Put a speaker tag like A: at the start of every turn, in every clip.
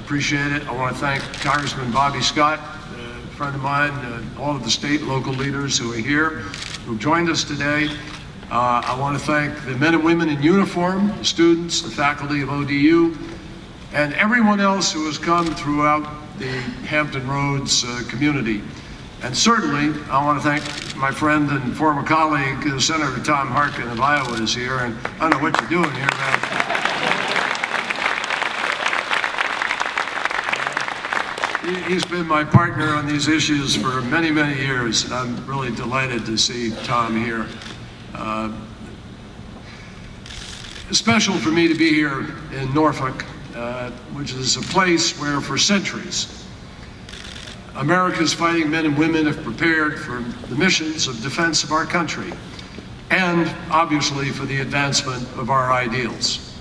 A: appreciate it. I want to thank Congressman Bobby Scott, a friend of mine, all of the state and local leaders who are here, who joined us today. I want to thank the men and women in uniform, the students, the faculty of ODU, and everyone else who has come throughout the Hampton Roads community. And certainly, I want to thank my friend and former colleague, Senator Tom Harkin of Iowa is here, and I don't know what you're doing here, man. He's been my partner on these issues for many, many years, and I'm really delighted to see Tom here. It's special for me to be here in Norfolk, which is a place where for centuries, America's fighting men and women have prepared for the missions of defense of our country, and obviously for the advancement of our ideals.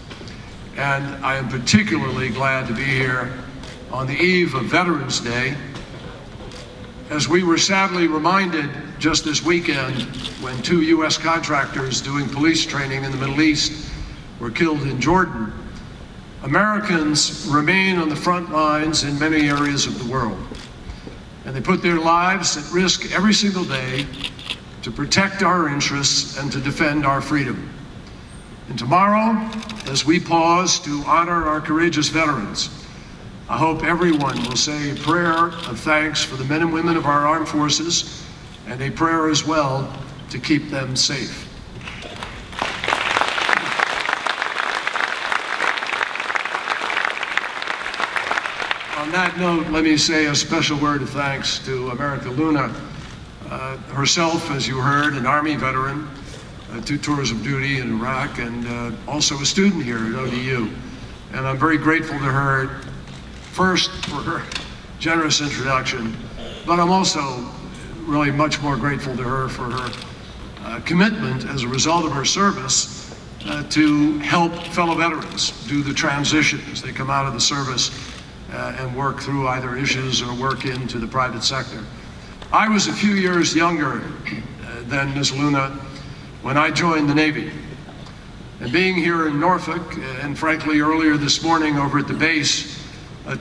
A: And I am particularly glad to be here on the eve of Veterans Day, as we were sadly reminded just this weekend when 2 U.S. contractors doing police training in the Middle East were killed in Jordan. Americans remain on the front lines in many areas of the world, and they put their lives at risk every single day to protect our interests and to defend our freedom. And tomorrow, as we pause to honor our courageous veterans, I hope everyone will say a prayer of thanks for the men and women of our armed forces, and a prayer as well to keep them safe. On that note, let me say a special word of thanks to America Luna, herself, as you heard, an Army veteran, 2 tours of duty in Iraq, and also a student here at ODU. And I'm very grateful to her, first for her generous introduction, but I'm also really much more grateful to her for her commitment as a result of her service to help fellow veterans do the transition as they come out of the service and work through either issues or work into the private sector. I was a few years younger than Ms. Luna when I joined the Navy. And being here in Norfolk, and frankly earlier this morning over at the base,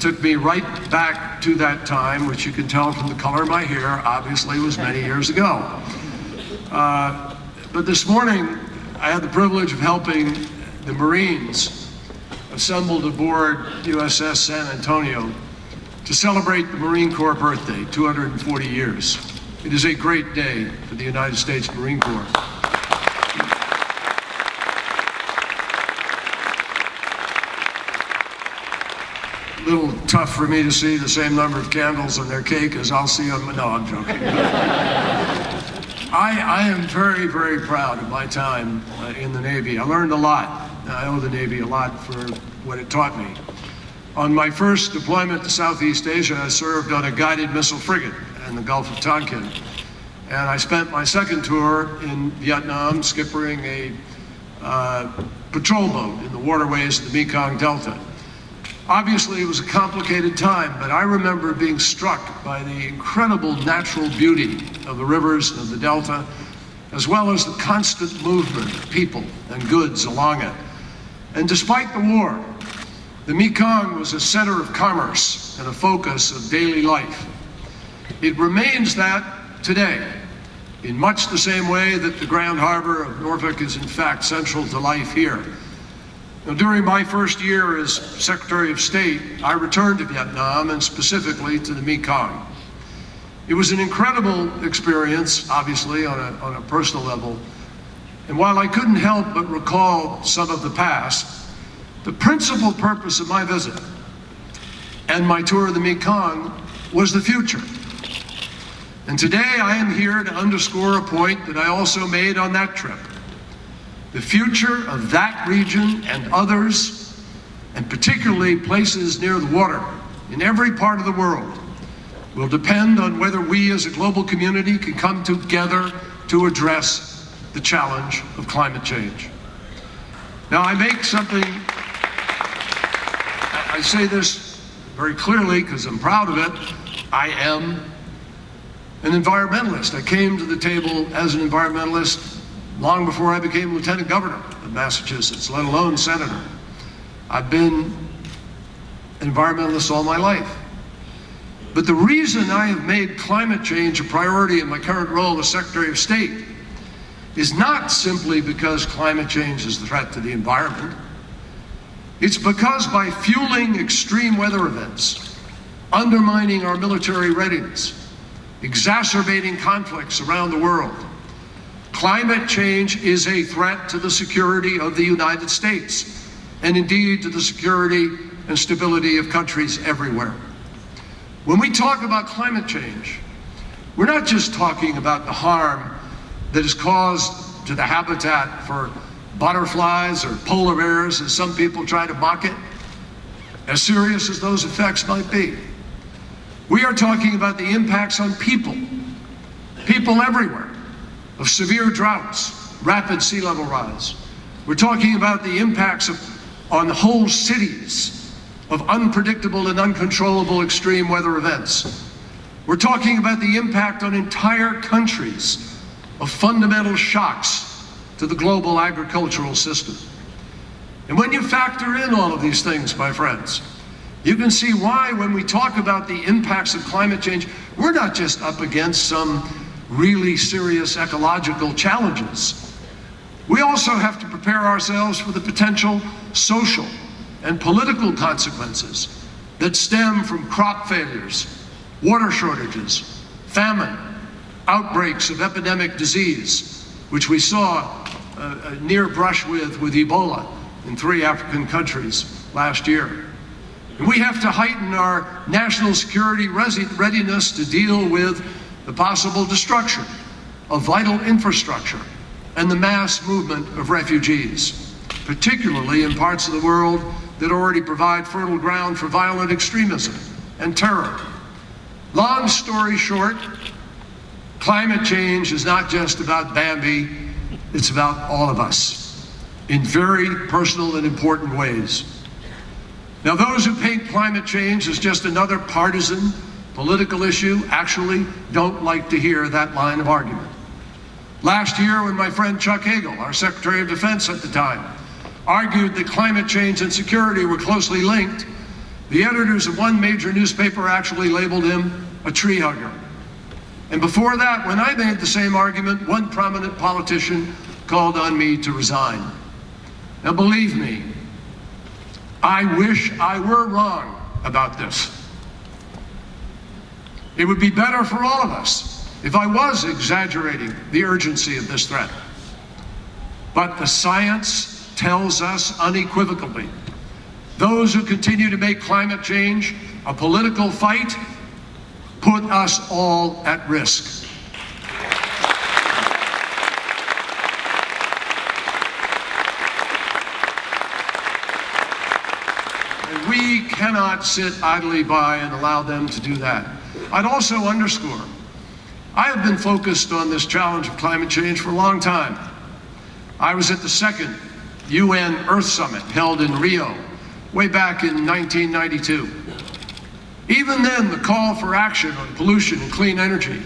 A: took me right back to that time, which you can tell from the color of my hair, obviously was many years ago. But this morning, I had the privilege of helping the Marines assembled aboard USS San Antonio to celebrate the Marine Corps birthday, 240 years. It is a great day for the United States Marine Corps. A little tough for me to see the same number of candles on their cake as I'll see on, no, I'm joking. I am very, very proud of my time in the Navy. I learned a lot. I owe the Navy a lot for what it taught me. On my first deployment to Southeast Asia, I served on a guided missile frigate in the Gulf of Tonkin. And I spent my second tour in Vietnam skippering a patrol boat in the waterways of the Mekong Delta. Obviously, it was a complicated time, but I remember being struck by the incredible natural beauty of the rivers of the Delta, as well as the constant movement of people and goods along it. And despite the war, the Mekong was a center of commerce and a focus of daily life. It remains that today, in much the same way that the Grand Harbor of Norfolk is in fact central to life here. Now, during my first year as Secretary of State, I returned to Vietnam and specifically to the Mekong. It was an incredible experience, obviously, on a personal level. And while I couldn't help but recall some of the past, the principal purpose of my visit and my tour of the Mekong was the future. And today I am here to underscore a point that I also made on that trip. The future of that region and others, and particularly places near the water in every part of the world, will depend on whether we as a global community can come together to address the challenge of climate change. Now, I say this very clearly because I'm proud of it. I am an environmentalist. I came to the table as an environmentalist long before I became Lieutenant Governor of Massachusetts, let alone Senator. I've been environmentalist all my life. But the reason I have made climate change a priority in my current role as Secretary of State is not simply because climate change is a threat to the environment. It's because by fueling extreme weather events, undermining our military readiness, exacerbating conflicts around the world, climate change is a threat to the security of the United States, and indeed to the security and stability of countries everywhere. When we talk about climate change, we're not just talking about the harm that is caused to the habitat for butterflies or polar bears, as some people try to mock it, as serious as those effects might be. We are talking about the impacts on people everywhere, of severe droughts, rapid sea level rise. We're talking about the impacts on whole cities of unpredictable and uncontrollable extreme weather events. We're talking about the impact on entire countries of fundamental shocks to the global agricultural system. And when you factor in all of these things, my friends, you can see why when we talk about the impacts of climate change, we're not just up against some really serious ecological challenges. We also have to prepare ourselves for the potential social and political consequences that stem from crop failures, water shortages, famine, outbreaks of epidemic disease, which we saw a near brush with Ebola in 3 African countries last year. And we have to heighten our national security readiness to deal with the possible destruction of vital infrastructure and the mass movement of refugees, particularly in parts of the world that already provide fertile ground for violent extremism and terror. Long story short, climate change is not just about Bambi, it's about all of us in very personal and important ways. Now, those who paint climate change as just another partisan political issue actually don't like to hear that line of argument. Last year, when my friend Chuck Hagel, our Secretary of Defense at the time, argued that climate change and security were closely linked, the editors of one major newspaper actually labeled him a tree hugger. And before that, when I made the same argument, one prominent politician called on me to resign. Now, believe me, I wish I were wrong about this. It would be better for all of us if I was exaggerating the urgency of this threat. But the science tells us unequivocally, those who continue to make climate change a political fight put us all at risk. And we cannot sit idly by and allow them to do that. I'd also underscore, I have been focused on this challenge of climate change for a long time. I was at the second UN Earth Summit held in Rio way back in 1992. Even then, the call for action on pollution and clean energy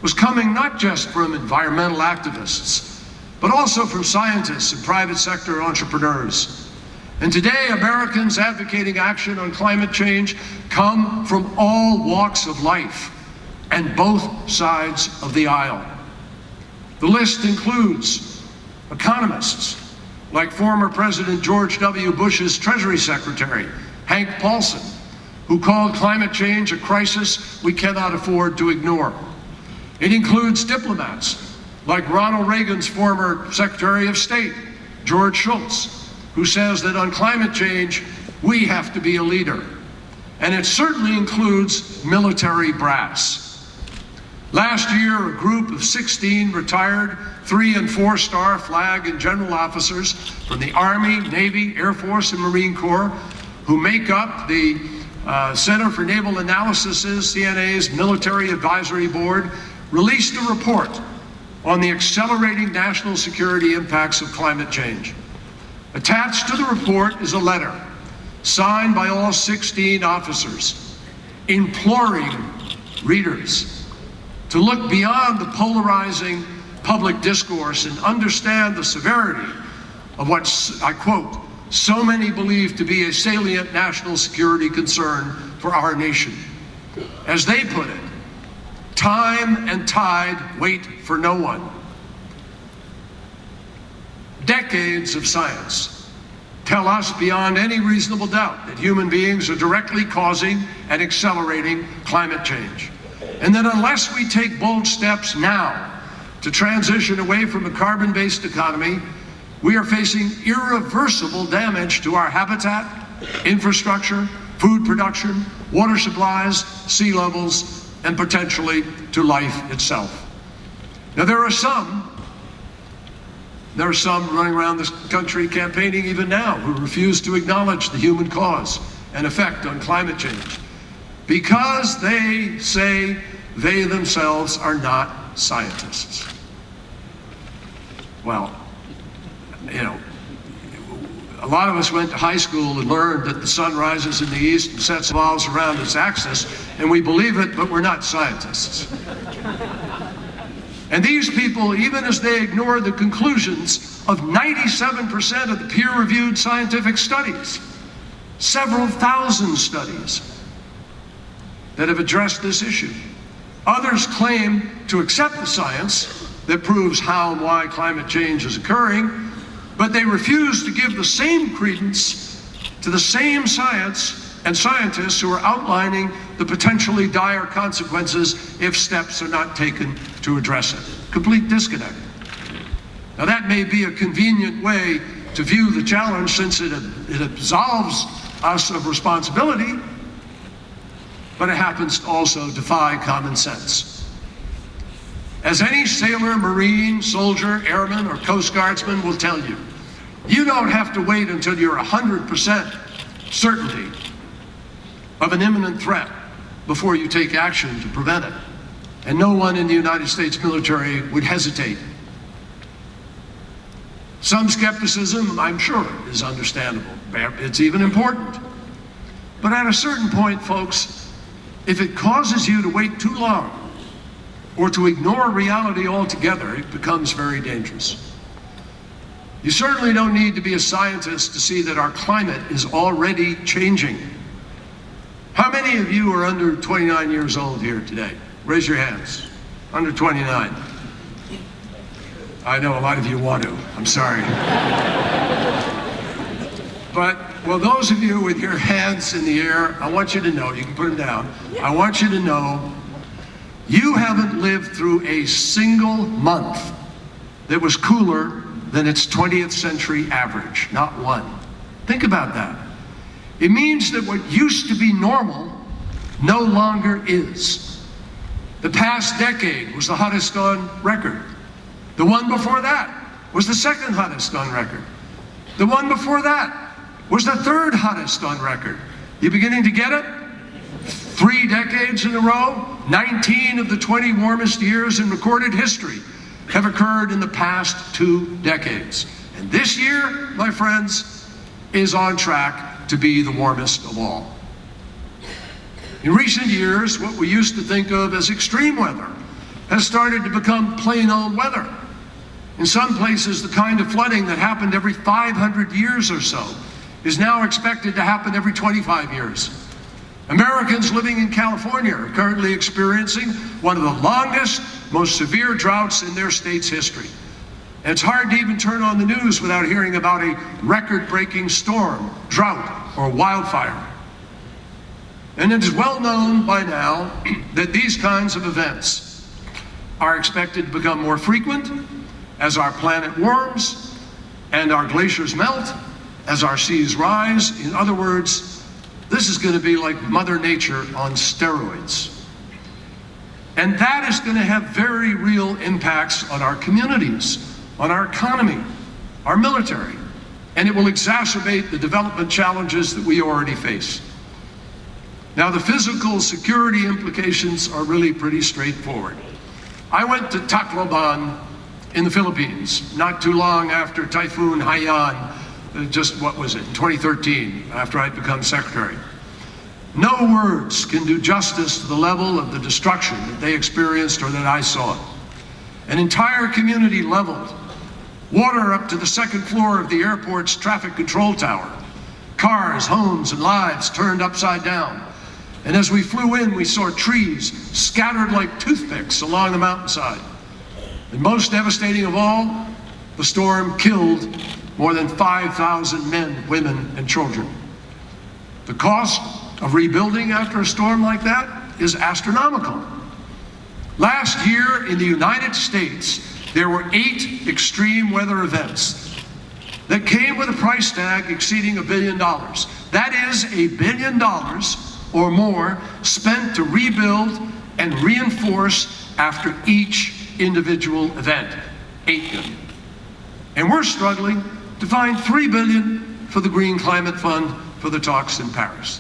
A: was coming not just from environmental activists, but also from scientists and private sector entrepreneurs. And today, Americans advocating action on climate change come from all walks of life and both sides of the aisle. The list includes economists like former President George W. Bush's Treasury Secretary, Hank Paulson, who called climate change a crisis we cannot afford to ignore. It includes diplomats like Ronald Reagan's former Secretary of State, George Shultz, who says that on climate change, we have to be a leader. And it certainly includes military brass. Last year, a group of 16 retired 3- and 4-star flag and general officers from the Army, Navy, Air Force, and Marine Corps, who make up the Center for Naval Analysis's, CNA's Military Advisory Board, released a report on the accelerating national security impacts of climate change. Attached to the report is a letter signed by all 16 officers, imploring readers to look beyond the polarizing public discourse and understand the severity of what, I quote, so many believe to be a salient national security concern for our nation. As they put it, time and tide wait for no one. Decades of science tell us beyond any reasonable doubt that human beings are directly causing and accelerating climate change. And that unless we take bold steps now to transition away from a carbon-based economy, we are facing irreversible damage to our habitat, infrastructure, food production, water supplies, sea levels, and potentially to life itself. Now, there are some running around this country campaigning even now who refuse to acknowledge the human cause and effect on climate change because they say they themselves are not scientists. Well, you know, a lot of us went to high school and learned that the sun rises in the east and sets and revolves around its axis, and we believe it, but we're not scientists. And these people, even as they ignore the conclusions of 97% of the peer-reviewed scientific studies, several thousand studies that have addressed this issue. Others claim to accept the science that proves how and why climate change is occurring, but they refuse to give the same credence to the same science and scientists who are outlining the potentially dire consequences if steps are not taken to address it. Complete disconnect. Now, that may be a convenient way to view the challenge since it absolves us of responsibility, but it happens to also defy common sense. As any sailor, Marine, soldier, airman, or Coast Guardsman will tell you, you don't have to wait until you're 100% certainty of an imminent threat before you take action to prevent it. And no one in the United States military would hesitate. Some skepticism, I'm sure, is understandable. It's even important. But at a certain point, folks, if it causes you to wait too long or to ignore reality altogether, it becomes very dangerous. You certainly don't need to be a scientist to see that our climate is already changing. How many of you are under 29 years old here today? Raise your hands. Under 29. I know a lot of you want to. I'm sorry. But, well, those of you with your hands in the air, I want you to know, you can put them down. I want you to know you haven't lived through a single month that was cooler than its 20th century average. Not one. Think about that. It means that what used to be normal no longer is. The past decade was the hottest on record. The one before that was the second hottest on record. The one before that was the third hottest on record. You beginning to get it? 3 decades in a row, 19 of the 20 warmest years in recorded history have occurred in the past 2 decades. And this year, my friends, is on track to be the warmest of all. In recent years, what we used to think of as extreme weather has started to become plain old weather. In some places, the kind of flooding that happened every 500 years or so is now expected to happen every 25 years. Americans living in California are currently experiencing one of the longest, most severe droughts in their state's history. And it's hard to even turn on the news without hearing about a record-breaking storm, drought, or wildfire. And it is well known by now that these kinds of events are expected to become more frequent as our planet warms and our glaciers melt, as our seas rise. In other words, this is going to be like Mother Nature on steroids. And that is going to have very real impacts on our communities, on our economy, our military, and it will exacerbate the development challenges that we already face. Now, the physical security implications are really pretty straightforward. I went to Tacloban in the Philippines not too long after Typhoon Haiyan, just, what was it, in 2013, after I'd become secretary. No words can do justice to the level of the destruction that they experienced or that I saw. An entire community leveled, Water up to the second floor of the airport's traffic control tower. Cars, homes, and lives turned upside down. And as we flew in, we saw trees scattered like toothpicks along the mountainside. And most devastating of all, the storm killed more than 5,000 men, women, and children. The cost of rebuilding after a storm like that is astronomical. Last year in the United States, there were 8 extreme weather events that came with a price tag exceeding $1 billion. That is $1 billion or more spent to rebuild and reinforce after each individual event. 8 billion. And we're struggling to find $3 billion for the Green Climate Fund for the talks in Paris.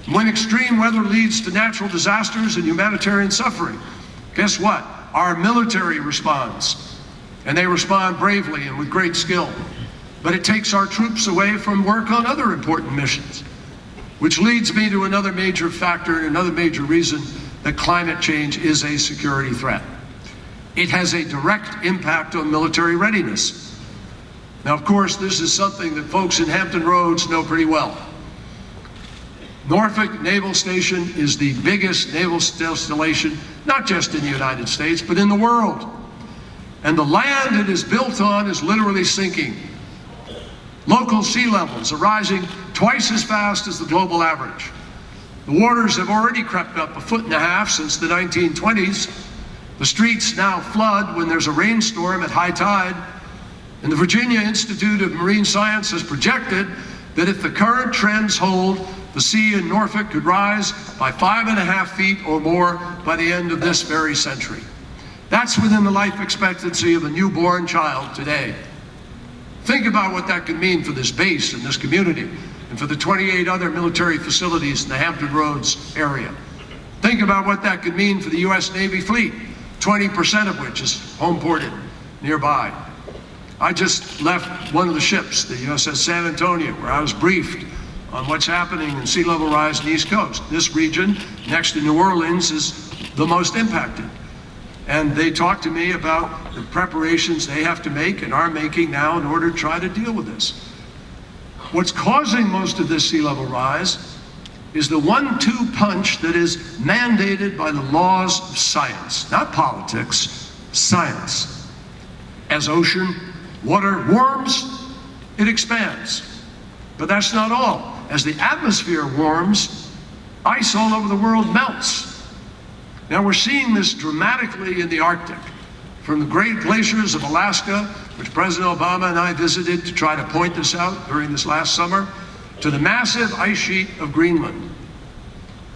A: When extreme weather leads to natural disasters and humanitarian suffering, guess what? Our military responds, and they respond bravely and with great skill. But it takes our troops away from work on other important missions, which leads me to another major factor and another major reason that climate change is a security threat. It has a direct impact on military readiness. Now, of course, this is something that folks in Hampton Roads know pretty well. Norfolk Naval Station is the biggest naval installation, not just in the United States, but in the world. And the land it is built on is literally sinking. Local sea levels are rising twice as fast as the global average. The waters have already crept up 1.5 feet since the 1920s. The streets now flood when there's a rainstorm at high tide. And the Virginia Institute of Marine Science has projected that if the current trends hold, the sea in Norfolk could rise by 5.5 feet or more by the end of this very century. That's within the life expectancy of a newborn child today. Think about what that could mean for this base and this community and for the 28 other military facilities in the Hampton Roads area. Think about what that could mean for the U.S. Navy fleet, 20% of which is home ported nearby. I just left one of the ships, the USS San Antonio, where I was briefed on what's happening in sea level rise in the East Coast. This region, next to New Orleans, is the most impacted. And they talked to me about the preparations they have to make and are making now in order to try to deal with this. What's causing most of this sea level rise is the 1-2 punch that is mandated by the laws of science, not politics, science. As ocean water warms, it expands. But that's not all. As the atmosphere warms, ice all over the world melts. Now we're seeing this dramatically in the Arctic, from the great glaciers of Alaska, which President Obama and I visited to try to point this out during this last summer, to the massive ice sheet of Greenland.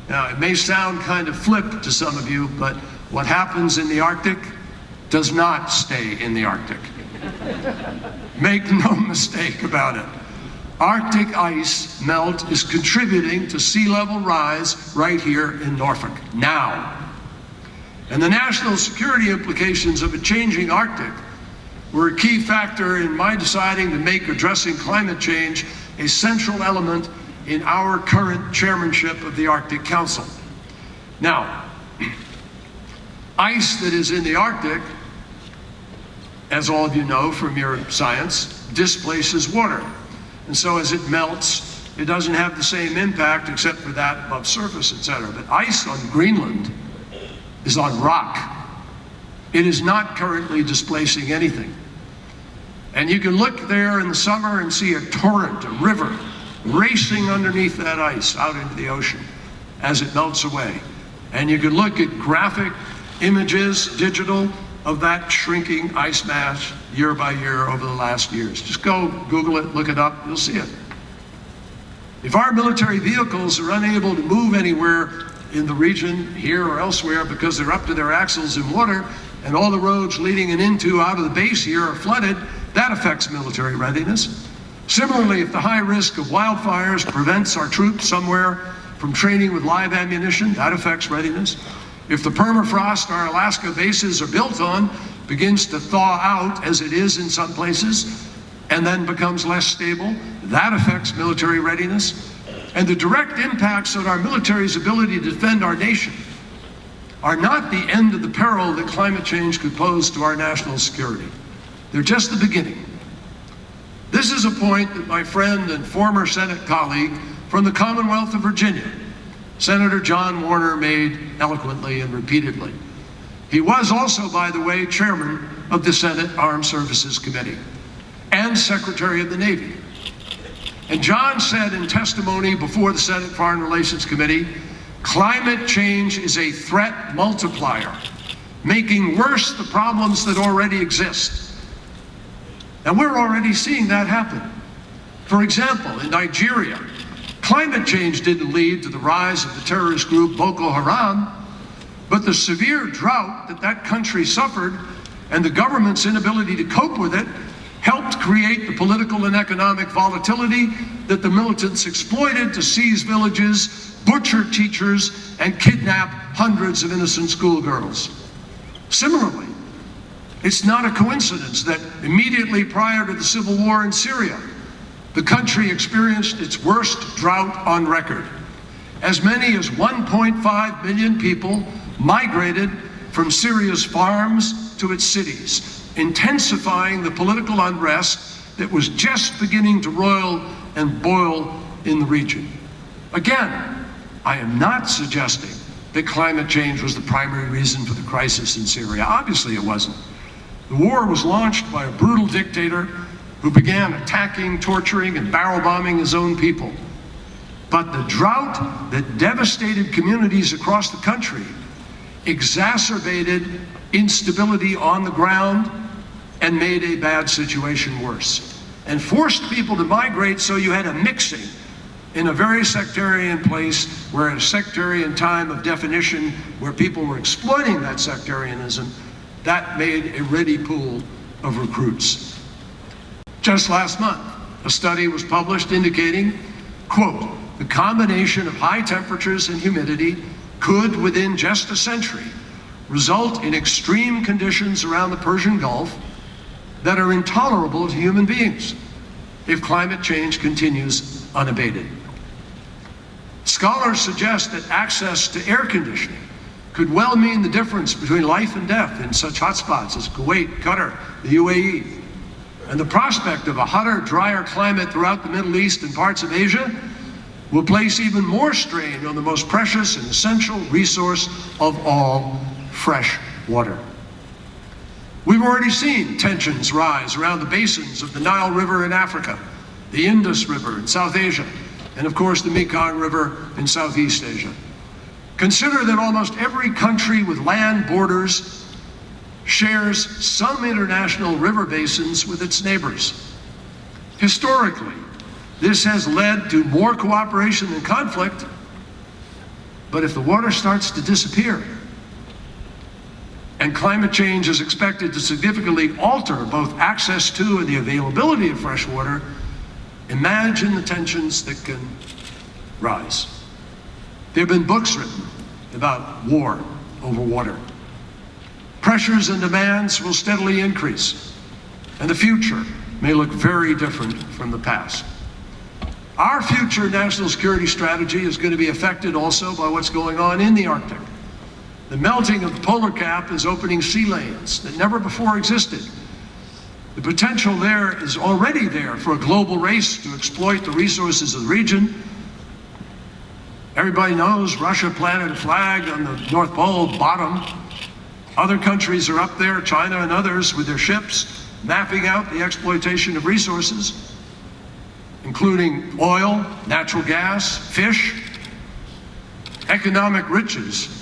A: Now it may sound kind of flip to some of you, but what happens in the Arctic does not stay in the Arctic. Make no mistake about it. Arctic ice melt is contributing to sea level rise right here in Norfolk, now. And the national security implications of a changing Arctic were a key factor in my deciding to make addressing climate change a central element in our current chairmanship of the Arctic Council. Now, ice that is in the Arctic, as all of you know from your science, displaces water. And so as it melts, it doesn't have the same impact except for that above surface, etc. But ice on Greenland is on rock. It is not currently displacing anything. And you can look there in the summer and see a torrent, a river, racing underneath that ice out into the ocean as it melts away. And you can look at graphic images, digital, of that shrinking ice mass year by year over the last years. Just go Google it, look it up, you'll see it. If our military vehicles are unable to move anywhere in the region, here or elsewhere, because they're up to their axles in water, and all the roads leading in into out of the base here are flooded, that affects military readiness. Similarly, if the high risk of wildfires prevents our troops somewhere from training with live ammunition, that affects readiness. If the permafrost our Alaska bases are built on begins to thaw out, as it is in some places, and then becomes less stable, that affects military readiness. And the direct impacts on our military's ability to defend our nation are not the end of the peril that climate change could pose to our national security. They're just the beginning. This is a point that my friend and former Senate colleague from the Commonwealth of Virginia, Senator John Warner, made eloquently and repeatedly. He was also, by the way, chairman of the Senate Armed Services Committee and Secretary of the Navy. And John said in testimony before the Senate Foreign Relations Committee, climate change is a threat multiplier, making worse the problems that already exist. And we're already seeing that happen. For example, in Nigeria, climate change didn't lead to the rise of the terrorist group Boko Haram, but the severe drought that country suffered and the government's inability to cope with it helped create the political and economic volatility that the militants exploited to seize villages, butcher teachers, and kidnap hundreds of innocent schoolgirls. Similarly, it's not a coincidence that immediately prior to the civil war in Syria, the country experienced its worst drought on record. As many as 1.5 million people migrated from Syria's farms to its cities, intensifying the political unrest that was just beginning to roil and boil in the region. Again, I am not suggesting that climate change was the primary reason for the crisis in Syria. Obviously it wasn't. The war was launched by a brutal dictator who began attacking, torturing, and barrel bombing his own people. But the drought that devastated communities across the country exacerbated instability on the ground and made a bad situation worse, and forced people to migrate, so you had a mixing in a very sectarian place, where at a sectarian time of definition, where people were exploiting that sectarianism, that made a ready pool of recruits. Just last month, a study was published indicating, quote, the combination of high temperatures and humidity could, within just a century, result in extreme conditions around the Persian Gulf that are intolerable to human beings if climate change continues unabated. Scholars suggest that access to air conditioning could well mean the difference between life and death in such hotspots as Kuwait, Qatar, the UAE. And the prospect of a hotter, drier climate throughout the Middle East and parts of Asia will place even more strain on the most precious and essential resource of all, fresh water. We've already seen tensions rise around the basins of the Nile River in Africa, the Indus River in South Asia, and of course the Mekong River in Southeast Asia. Consider that almost every country with land borders shares some international river basins with its neighbors. Historically, this has led to more cooperation than conflict, but if the water starts to disappear, and climate change is expected to significantly alter both access to and the availability of fresh water, imagine the tensions that can rise. There have been books written about war over water. Pressures and demands will steadily increase, and the future may look very different from the past. Our future national security strategy is going to be affected also by what's going on in the Arctic. The melting of the polar cap is opening sea lanes that never before existed. The potential there is already there for a global race to exploit the resources of the region. Everybody knows Russia planted a flag on the North Pole bottom. Other countries are up there, China and others, with their ships, mapping out the exploitation of resources, including oil, natural gas, fish. Economic riches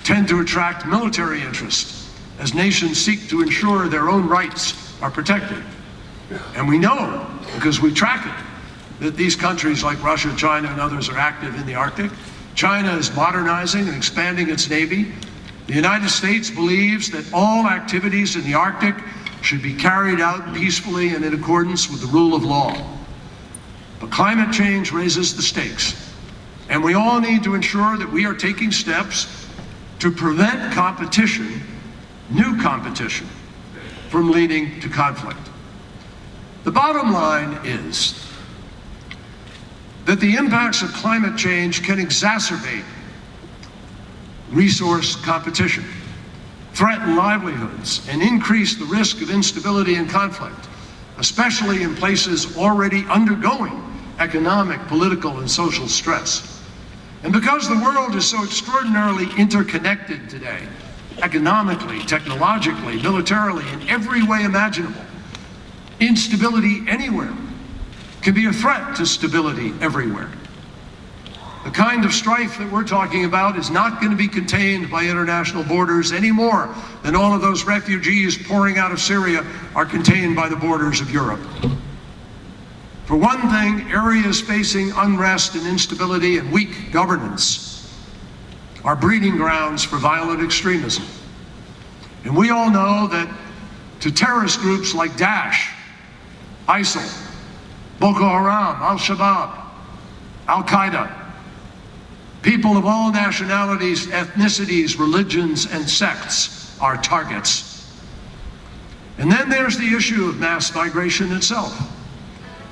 A: tend to attract military interest as nations seek to ensure their own rights are protected. And we know, because we track it, that these countries like Russia, China, and others are active in the Arctic. China is modernizing and expanding its navy. The United States believes that all activities in the Arctic should be carried out peacefully and in accordance with the rule of law. But climate change raises the stakes, and we all need to ensure that we are taking steps to prevent competition, new competition, from leading to conflict. The bottom line is that the impacts of climate change can exacerbate resource competition. threaten livelihoods, and increase the risk of instability and conflict, especially in places already undergoing economic, political, and social stress. And because the world is so extraordinarily interconnected today, economically, technologically, militarily, in every way imaginable, instability anywhere can be a threat to stability everywhere. The kind of strife that we're talking about is not going to be contained by international borders any more than all of those refugees pouring out of Syria are contained by the borders of Europe. For one thing, areas facing unrest and instability and weak governance are breeding grounds for violent extremism. And we all know that to terrorist groups like Daesh, ISIL, Boko Haram, Al-Shabaab, Al-Qaeda, people of all nationalities, ethnicities, religions, and sects are targets. And then there's the issue of mass migration itself.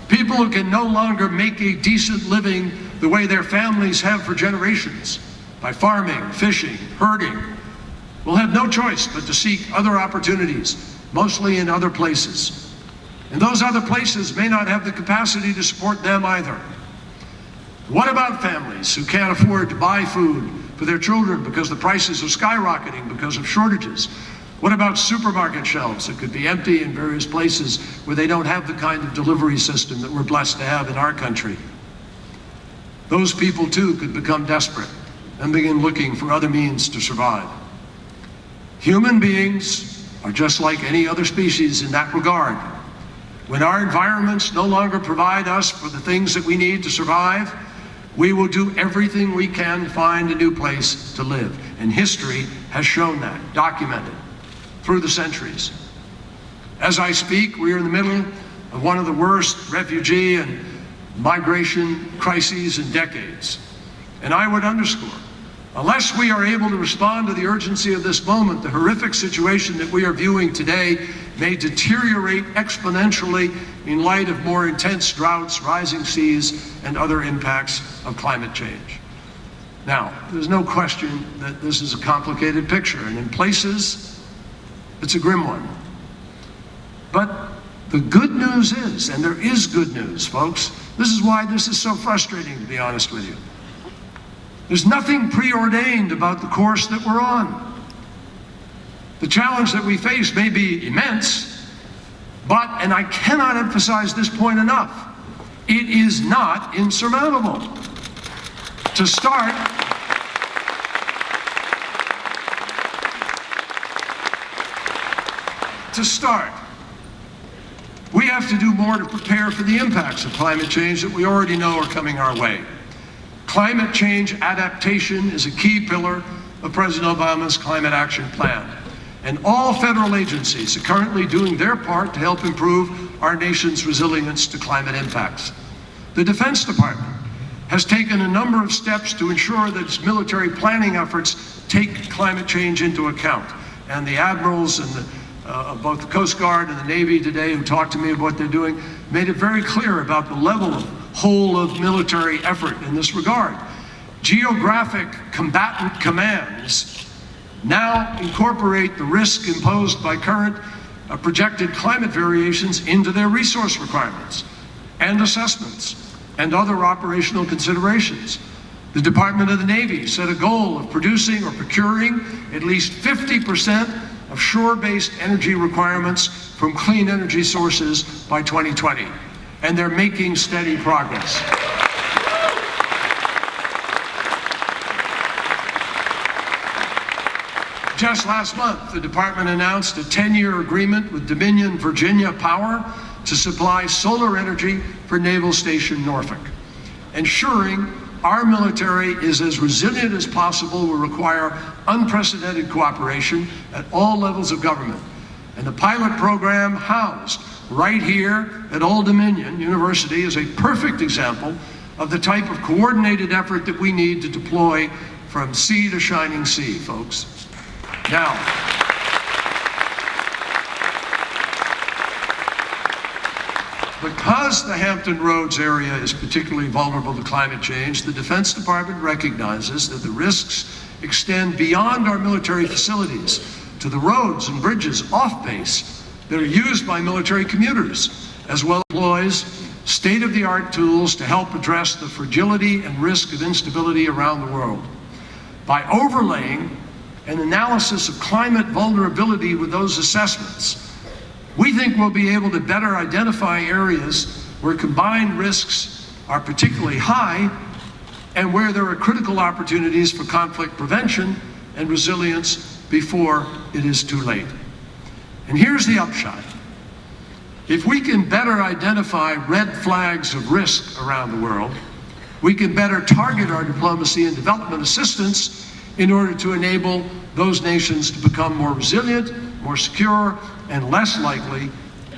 A: People who can no longer make a decent living the way their families have for generations, by farming, fishing, herding, will have no choice but to seek other opportunities, mostly in other places. And those other places may not have the capacity to support them either. What about families who can't afford to buy food for their children because the prices are skyrocketing because of shortages? What about supermarket shelves that could be empty in various places where they don't have the kind of delivery system that we're blessed to have in our country? Those people too could become desperate and begin looking for other means to survive. Human beings are just like any other species in that regard. When our environments no longer provide us for the things that we need to survive, we will do everything we can to find a new place to live. And history has shown that, documented through the centuries. As I speak, we are in the middle of one of the worst refugee and migration crises in decades. And I would underscore, unless we are able to respond to the urgency of this moment, the horrific situation that we are viewing today may deteriorate exponentially in light of more intense droughts, rising seas, and other impacts of climate change. Now, there's no question that this is a complicated picture, and in places, it's a grim one. But the good news is, and there is good news, folks, this is why this is so frustrating, to be honest with you. There's nothing preordained about the course that we're on. The challenge that we face may be immense, but, and I cannot emphasize this point enough, it is not insurmountable. To start, we have to do more to prepare for the impacts of climate change that we already know are coming our way. Climate change adaptation is a key pillar of President Obama's Climate Action Plan. And all federal agencies are currently doing their part to help improve our nation's resilience to climate impacts. The Defense Department has taken a number of steps to ensure that its military planning efforts take climate change into account. And the admirals and of both the Coast Guard and the Navy today who talked to me about what they're doing made it very clear about the level of whole of military effort in this regard. Geographic combatant commands now incorporate the risk imposed by current projected climate variations into their resource requirements and assessments and other operational considerations. The Department of the Navy set a goal of producing or procuring at least 50% of shore-based energy requirements from clean energy sources by 2020, and they're making steady progress. Just last month, the department announced a 10-year agreement with Dominion Virginia Power to supply solar energy for Naval Station Norfolk. Ensuring our military is as resilient as possible will require unprecedented cooperation at all levels of government. And the pilot program housed right here at Old Dominion University is a perfect example of the type of coordinated effort that we need to deploy from sea to shining sea, folks. Now, because the Hampton Roads area is particularly vulnerable to climate change, the Defense Department recognizes that the risks extend beyond our military facilities to the roads and bridges off base that are used by military commuters, as well as employs state-of-the-art tools to help address the fragility and risk of instability around the world. By overlaying an analysis of climate vulnerability with those assessments, we think we'll be able to better identify areas where combined risks are particularly high and where there are critical opportunities for conflict prevention and resilience before it is too late. And here's the upshot. If we can better identify red flags of risk around the world, we can better target our diplomacy and development assistance in order to enable those nations to become more resilient, more secure, and less likely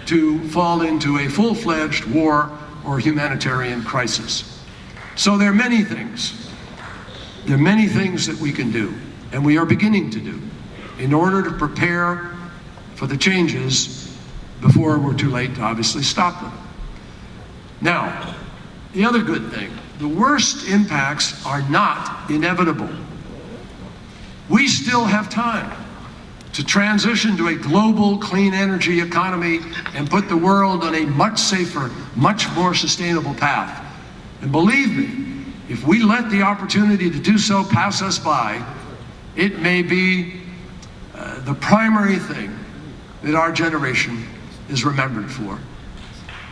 A: to fall into a full-fledged war or humanitarian crisis. So there are many things. There are many things that we can do, and we are beginning to do, in order to prepare for the changes before we're too late to obviously stop them. Now, the other good thing, the worst impacts are not inevitable. We still have time to transition to a global clean energy economy and put the world on a much safer, much more sustainable path. And believe me, if we let the opportunity to do so pass us by, it may be the primary thing that our generation is remembered for.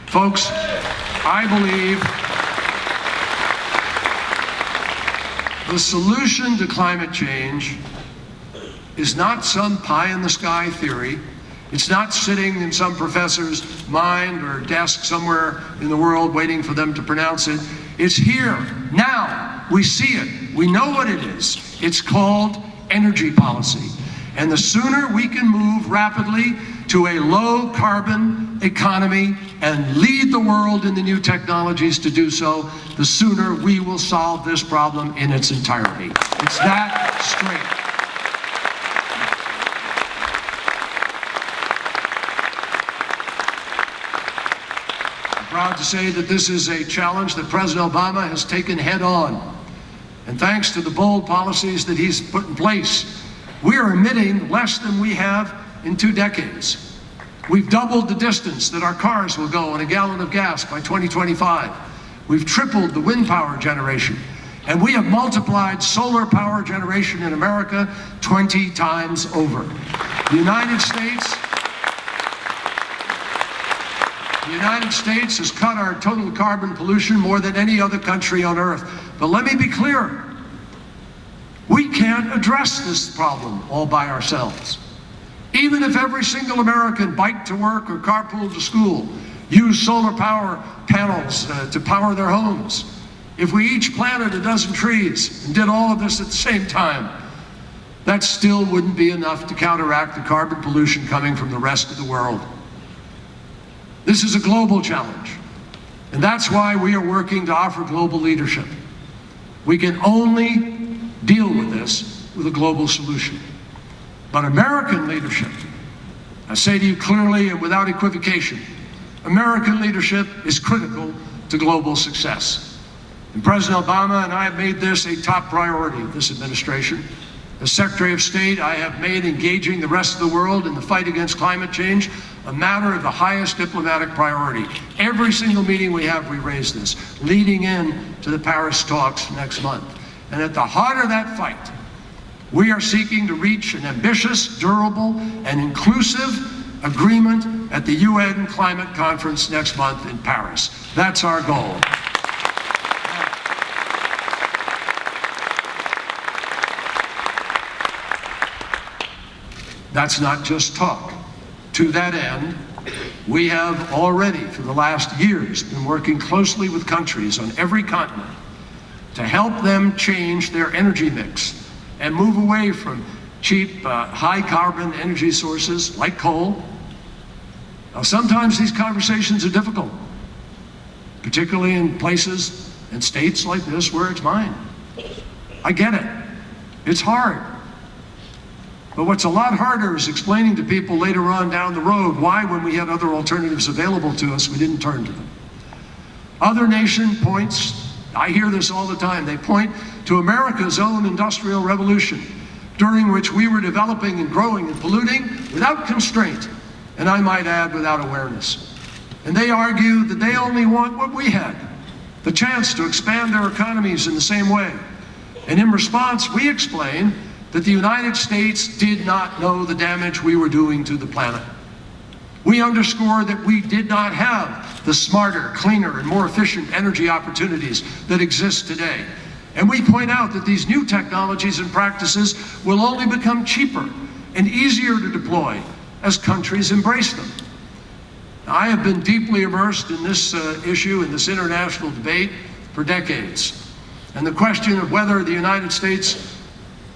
A: Folks, I believe the solution to climate change is not some pie-in-the-sky theory. It's not sitting in some professor's mind or desk somewhere in the world waiting for them to pronounce it. It's here, now. We see it. We know what it is. It's called energy policy. And the sooner we can move rapidly to a low-carbon economy and lead the world in the new technologies to do so, the sooner we will solve this problem in its entirety. It's that straight. I'm proud to say that this is a challenge that President Obama has taken head on. And thanks to the bold policies that he's put in place, we are emitting less than we have in 2 decades. We've doubled the distance that our cars will go on a gallon of gas by 2025. We've tripled the wind power generation. And we have multiplied solar power generation in America 20 times over. The United States has cut our total carbon pollution more than any other country on earth. But let me be clear. We can't address this problem all by ourselves. Even if every single American biked to work or carpooled to school, used solar power panels to power their homes, if we each planted a dozen trees and did all of this at the same time, that still wouldn't be enough to counteract the carbon pollution coming from the rest of the world. This is a global challenge, and that's why we are working to offer global leadership. We can only deal with this with a global solution. But American leadership, I say to you clearly and without equivocation, American leadership is critical to global success. And President Obama and I have made this a top priority of this administration. As Secretary of State, I have made engaging the rest of the world in the fight against climate change a matter of the highest diplomatic priority. Every single meeting we have, we raise this, leading in to the Paris talks next month. And at the heart of that fight, we are seeking to reach an ambitious, durable, and inclusive agreement at the UN Climate Conference next month in Paris. That's our goal. That's not just talk. To that end, we have already, for the last years, been working closely with countries on every continent to help them change their energy mix and move away from cheap, high-carbon energy sources like coal. Now, sometimes these conversations are difficult, particularly in places and states like this where it's mine. I get it. It's hard. But what's a lot harder is explaining to people later on down the road why, when we had other alternatives available to us, we didn't turn to them. Other nation points, I hear this all the time, they point to America's own industrial revolution during which we were developing and growing and polluting without constraint, and I might add, without awareness. And they argue that they only want what we had, the chance to expand their economies in the same way. And in response, we explain that the United States did not know the damage we were doing to the planet. We underscore that we did not have the smarter, cleaner, and more efficient energy opportunities that exist today. And we point out that these new technologies and practices will only become cheaper and easier to deploy as countries embrace them. Now, I have been deeply immersed in this issue, in this international debate, for decades. And the question of whether the United States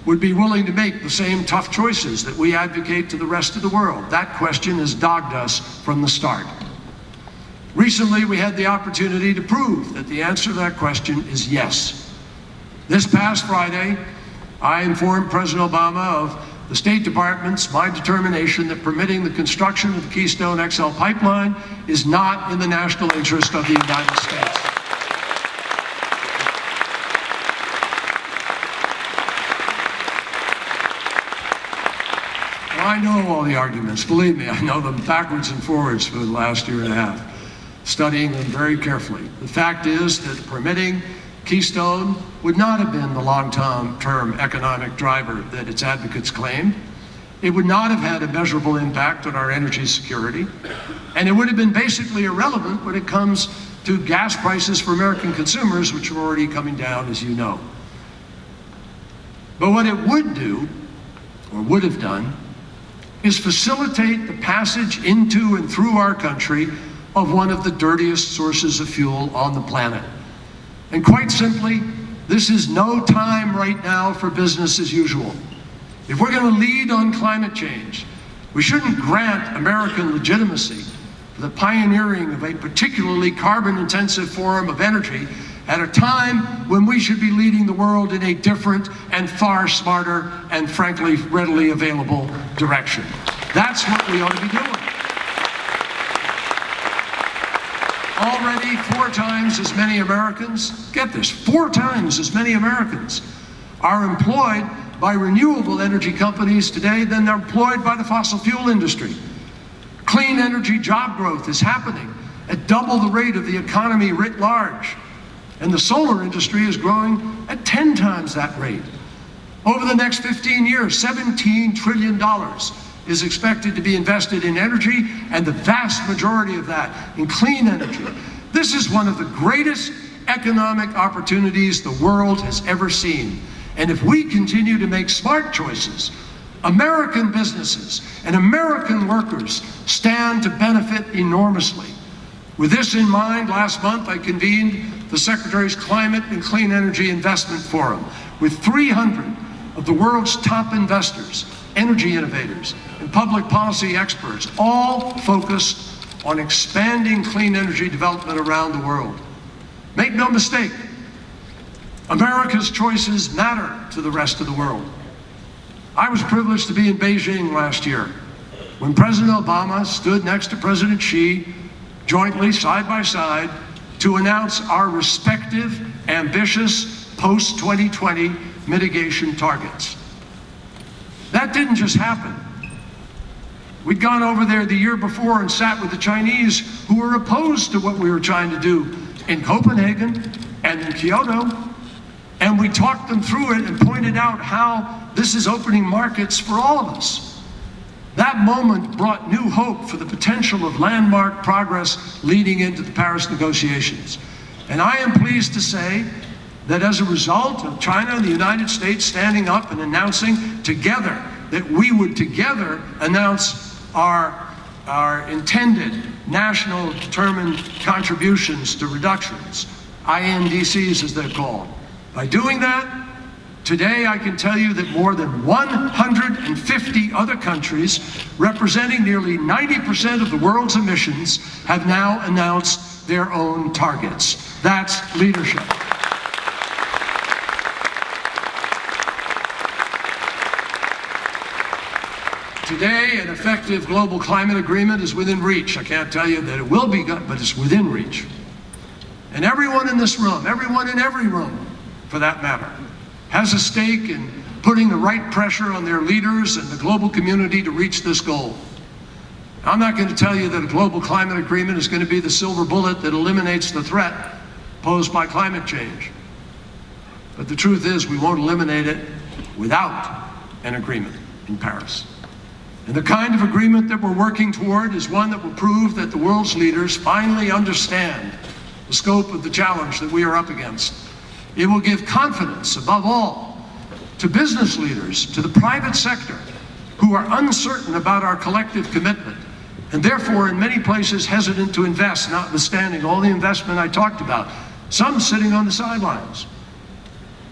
A: would be willing to make the same tough choices that we advocate to the rest of the world, that question has dogged us from the start. Recently, we had the opportunity to prove that the answer to that question is yes. This past Friday, I informed President Obama of the State Department's my determination that permitting the construction of the Keystone XL pipeline is not in the national interest of the United States. Well, I know all the arguments, believe me, I know them backwards and forwards for the last year and a half, studying them very carefully. The fact is that permitting Keystone would not have been the long-term economic driver that its advocates claimed. It would not have had a measurable impact on our energy security, and it would have been basically irrelevant when it comes to gas prices for American consumers, which are already coming down, as you know. But what it would do, or would have done, is facilitate the passage into and through our country of one of the dirtiest sources of fuel on the planet. And quite simply, this is no time right now for business as usual. If we're going to lead on climate change, we shouldn't grant American legitimacy for the pioneering of a particularly carbon-intensive form of energy at a time when we should be leading the world in a different and far smarter and frankly readily available direction. That's what we ought to be doing. Already 4 times as many Americans, get this, 4 times as many Americans are employed by renewable energy companies today than they're employed by the fossil fuel industry. Clean energy job growth is happening at double the rate of the economy writ large. And the solar industry is growing at 10 times that rate. Over the next 15 years, $17 trillion is expected to be invested in energy, and the vast majority of that in clean energy. This is one of the greatest economic opportunities the world has ever seen. And if we continue to make smart choices, American businesses and American workers stand to benefit enormously. With this in mind, last month I convened the Secretary's Climate and Clean Energy Investment Forum with 300 of the world's top investors, energy innovators, and public policy experts, all focused on expanding clean energy development around the world. Make no mistake, America's choices matter to the rest of the world. I was privileged to be in Beijing last year when President Obama stood next to President Xi, jointly, side by side, to announce our respective ambitious post-2020 mitigation targets. That didn't just happen. We'd gone over there the year before and sat with the Chinese who were opposed to what we were trying to do in Copenhagen and in Kyoto, and we talked them through it and pointed out how this is opening markets for all of us. That moment brought new hope for the potential of landmark progress leading into the Paris negotiations. And I am pleased to say that as a result of China and the United States standing up and announcing together that we would together announce our intended national determined contributions to reductions, INDCs as they're called. By doing that, today I can tell you that more than 150 other countries, representing nearly 90% of the world's emissions, have now announced their own targets. That's leadership. Today, an effective global climate agreement is within reach. I can't tell you that it will be good, but it's within reach. And everyone in this room, everyone in every room, for that matter, has a stake in putting the right pressure on their leaders and the global community to reach this goal. I'm not going to tell you that a global climate agreement is going to be the silver bullet that eliminates the threat posed by climate change. But the truth is, we won't eliminate it without an agreement in Paris. And the kind of agreement that we're working toward is one that will prove that the world's leaders finally understand the scope of the challenge that we are up against. It will give confidence, above all, to business leaders, to the private sector, who are uncertain about our collective commitment, and therefore in many places hesitant to invest, notwithstanding all the investment I talked about, some sitting on the sidelines.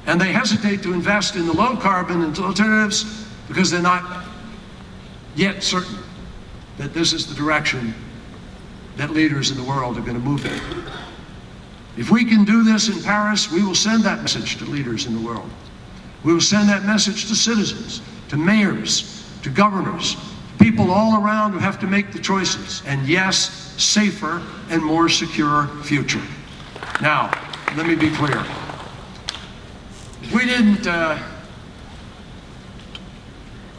A: And they hesitate to invest in the low carbon alternatives because they're not yet certain that this is the direction that leaders in the world are going to move in. If we can do this in Paris, we will send that message to leaders in the world. We will send that message to citizens, to mayors, to governors, people all around who have to make the choices. And yes, safer and more secure future. Now, let me be clear. If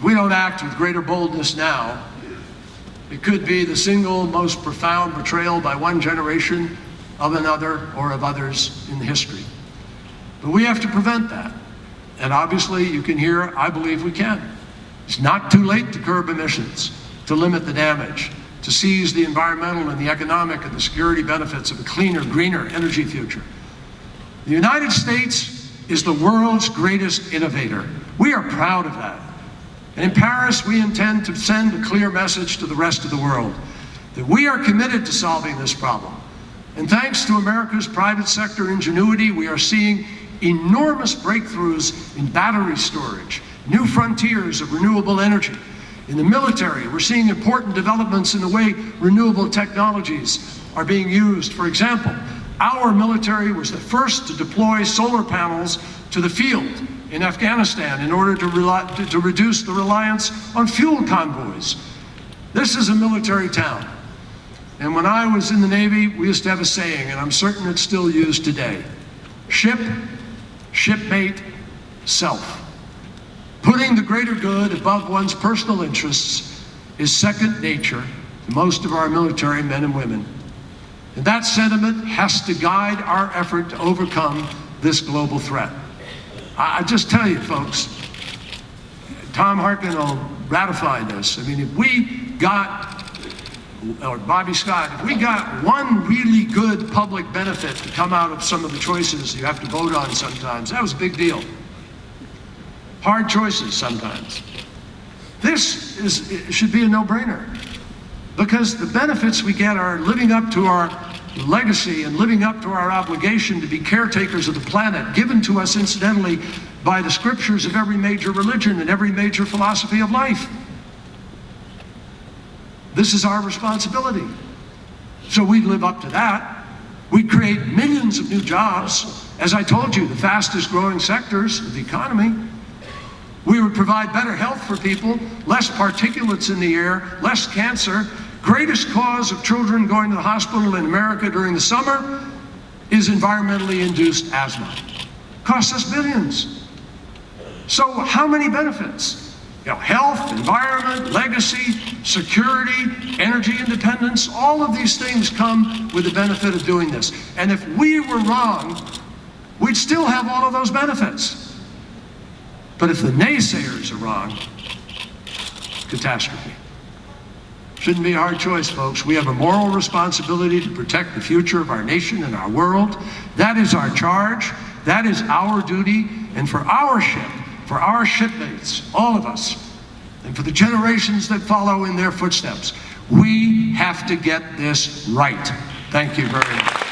A: we don't act with greater boldness now, it could be the single most profound betrayal by one generation of another or of others in history. But we have to prevent that. And obviously, you can hear, I believe we can. It's not too late to curb emissions, to limit the damage, to seize the environmental and the economic and the security benefits of a cleaner, greener energy future. The United States is the world's greatest innovator. We are proud of that. And in Paris, we intend to send a clear message to the rest of the world that we are committed to solving this problem. And thanks to America's private sector ingenuity, we are seeing enormous breakthroughs in battery storage, new frontiers of renewable energy. In the military, we're seeing important developments in the way renewable technologies are being used. For example, our military was the first to deploy solar panels to the field in Afghanistan in order to reduce the reliance on fuel convoys. This is a military town. And when I was in the Navy, we used to have a saying, and I'm certain it's still used today: ship, shipmate, self. Putting the greater good above one's personal interests is second nature to most of our military men and women. And that sentiment has to guide our effort to overcome this global threat. I just tell you, folks, Tom Harkin will ratify this. I mean, if we got, or Bobby Scott, if we got one really good public benefit to come out of some of the choices you have to vote on sometimes, that was a big deal. Hard choices sometimes. It should be a no-brainer, because the benefits we get are living up to our legacy and living up to our obligation to be caretakers of the planet, given to us incidentally by the scriptures of every major religion and every major philosophy of life. This is our responsibility. So we'd live up to that. We'd create millions of new jobs, as I told you, the fastest growing sectors of the economy. We would provide better health for people, less particulates in the air, less cancer. Greatest cause of children going to the hospital in America during the summer is environmentally induced asthma. Costs us billions. So how many benefits? Health, environment, legacy, security, energy independence, all of these things come with the benefit of doing this. And if we were wrong, we'd still have all of those benefits. But if the naysayers are wrong, catastrophe. Shouldn't be a hard choice, folks. We have a moral responsibility to protect the future of our nation and our world. That is our charge. That is our duty. And for our ship, for our shipmates, all of us, and for the generations that follow in their footsteps, we have to get this right. Thank you very much.